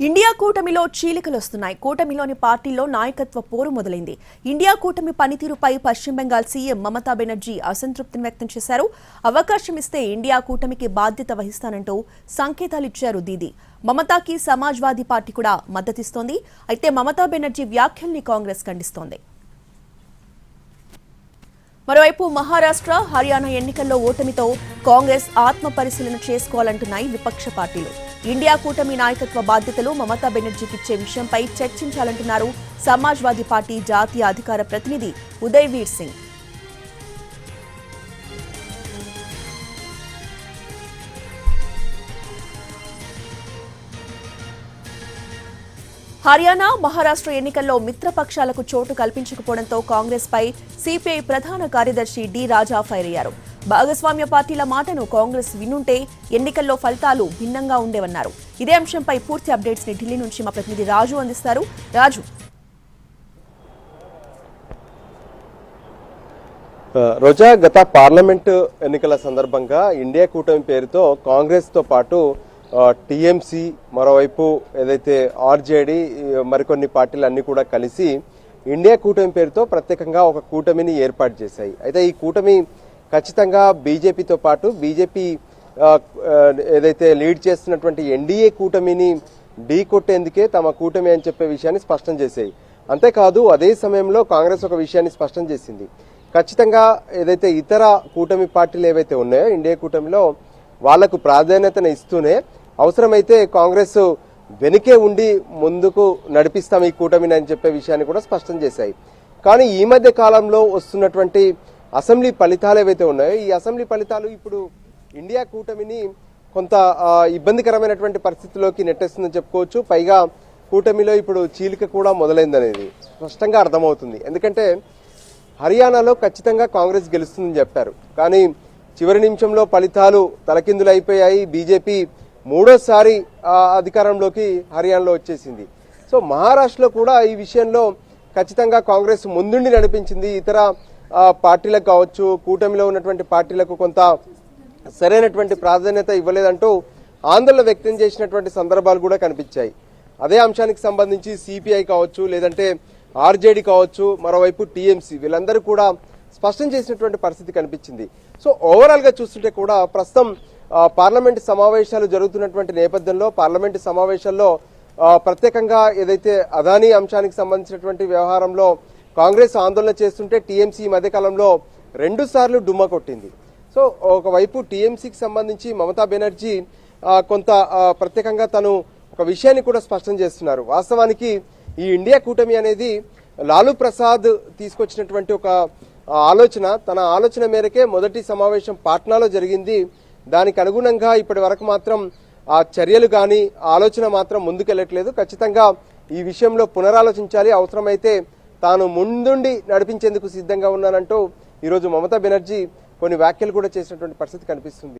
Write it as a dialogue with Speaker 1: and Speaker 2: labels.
Speaker 1: India కూటమిలో చీలికలు వస్తున్నాయి. కూటమిలోని పార్టీల్లో నాయకత్వ పోరు మొదలైంది. ఇండియా కూటమి పనితీరుపై పశ్చిమ బెంగాల్ సీఎం మమతా బెనర్జీ అసంతృప్తిని వ్యక్తం చేశారు. అవకాశం ఇస్తే ఇండియా కూటమికి బాధ్యత వహిస్తానంటూ సంకేతాలిచ్చారు దీదీ. మమతాకి సమాజ్వాదీ పార్టీ కూడా మద్దతిస్తోంది. అయితే మమతా బెనర్జీ వ్యాఖ్యల్ని కాంగ్రెస్ ఖండిస్తోంది. మరోవైపు మహారాష్ట్ర, హర్యానా ఎన్నికల్లో ఓటమితో కాంగ్రెస్ ఆత్మ పరిశీలన చేసుకోవాలంటున్నాయి విపక్ష పార్టీలు. ఇండియా కూటమి నాయకత్వ బాధ్యతలు మమతా బెనర్జీకిచ్చే విషయంపై చర్చించాలంటున్నారు సమాజ్వాదీ పార్టీ జాతీయ అధికార ప్రతినిధి ఉదయ్ వీర్ సింగ్. హర్యానా, మహారాష్ట్ర ఎన్నికల్లో మిత్రపక్షాలకు చోటు కల్పించకపోవడంతో కాంగ్రెస్ పై సిపిఐ ప్రధాన కార్యదర్శి డి రాజా ఫైర్ అయ్యారు. భాగస్వామ్య పార్టీల మాటను కాంగ్రెస్ వినుంటే ఎన్నికల్లో ఫలితాలు భిన్నంగా ఉండేవన్నారు. ఇదే అంశంపై పూర్తి అప్డేట్స్ ని ఢిల్లీ నుంచి మా ప్రతినిధి రాజు అందిస్తారు. రాజు,
Speaker 2: రోజా, గత పార్లమెంటు ఎన్నికల సందర్భంగా ఇండియా కూటమి పేరుతో కాంగ్రెస్ తో పాటు టీఎంసీ, మరోవైపు ఏదైతే ఆర్జేడీ, మరికొన్ని పార్టీలు అన్ని కూడా కలిసి ఇండియా కూటమి పేరుతో ప్రత్యేకంగా ఒక కూటమిని ఏర్పాటు చేశాయి. అయితే ఈ కూటమి ఖచ్చితంగా బీజేపీతో పాటు బీజేపీ ఏదైతే లీడ్ చేస్తున్నటువంటి ఎన్డీఏ కూటమిని ఢీ కొట్టేందుకే తమ కూటమి అని చెప్పే విషయాన్ని స్పష్టం చేశాయి. అంతేకాదు అదే సమయంలో కాంగ్రెస్ ఒక విషయాన్ని స్పష్టం చేసింది. ఖచ్చితంగా ఏదైతే ఇతర కూటమి పార్టీలు ఏవైతే ఉన్నాయో ఇండియా కూటమిలో వాళ్లకు ప్రాధాన్యతను ఇస్తూనే అవసరమైతే కాంగ్రెస్ వెనుకే ఉండి ముందుకు నడిపిస్తాం ఈ కూటమిని అని చెప్పే విషయాన్ని కూడా స్పష్టం చేశాయి. కానీ ఈ మధ్య కాలంలో వస్తున్నటువంటి అసెంబ్లీ ఫలితాలు ఏవైతే ఉన్నాయో ఈ అసెంబ్లీ ఫలితాలు ఇప్పుడు ఇండియా కూటమిని కొంత ఇబ్బందికరమైనటువంటి పరిస్థితిలోకి నెట్టేస్తుందని చెప్పుకోవచ్చు. పైగా కూటమిలో ఇప్పుడు చీలిక కూడా మొదలైందనేది స్పష్టంగా అర్థమవుతుంది. ఎందుకంటే హర్యానాలో ఖచ్చితంగా కాంగ్రెస్ గెలుస్తుందని చెప్పారు. కానీ చివరి నిమిషంలో ఫలితాలు తలకిందులైపోయాయి. బీజేపీ మూడోసారి అధికారంలోకి హర్యానాలో వచ్చేసింది. సో మహారాష్ట్రలో కూడా ఈ విషయంలో ఖచ్చితంగా కాంగ్రెస్ ముందుండి నడిపించింది. ఇతర పార్టీలకు కావచ్చు, కూటమిలో ఉన్నటువంటి పార్టీలకు కొంత సరైనటువంటి ప్రాధాన్యత ఇవ్వలేదంటూ ఆందోళన వ్యక్తం చేసినటువంటి సందర్భాలు కూడా కనిపించాయి. అదే అంశానికి సంబంధించి సిపిఐ కావచ్చు, లేదంటే ఆర్జేడీ కావచ్చు, మరోవైపు టీఎంసీ, వీళ్ళందరూ కూడా స్పష్టం చేసినటువంటి పరిస్థితి కనిపించింది. సో ఓవరాల్ గా చూస్తుంటే కూడా ప్రస్తుతం పార్లమెంటు సమావేశాలు జరుగుతున్నటువంటి నేపథ్యంలో పార్లమెంటు సమావేశాల్లో ప్రత్యేకంగా ఏదైతే అదానీ అంశానికి సంబంధించినటువంటి వ్యవహారంలో కాంగ్రెస్ ఆందోళన చేస్తుంటే టీఎంసీ ఈ మధ్యకాలంలో 2 సార్లు డుమ్మా కొట్టింది. సో ఒకవైపు టీఎంసీకి సంబంధించి మమతా బెనర్జీ కొంత ప్రత్యేకంగా తను ఒక విషయాన్ని కూడా స్పష్టం చేస్తున్నారు. వాస్తవానికి ఈ ఇండియా కూటమి అనేది లాలూ ప్రసాద్ తీసుకొచ్చినటువంటి ఒక ఆలోచన, తన ఆలోచన మేరకే మొదటి సమావేశం పాట్నాలో జరిగింది. దానికి అనుగుణంగా ఇప్పటి వరకు మాత్రం ఆ చర్యలు కానీ ఆలోచన మాత్రం ముందుకెళ్లట్లేదు. ఖచ్చితంగా ఈ విషయంలో పునరాలోచించాలి, అవసరమైతే తాను ముందుండి నడిపించేందుకు సిద్ధంగా ఉన్నానంటూ ఈరోజు మమతా బెనర్జీ కొన్ని వ్యాఖ్యలు కూడా చేసినటువంటి పరిస్థితి కనిపిస్తుంది.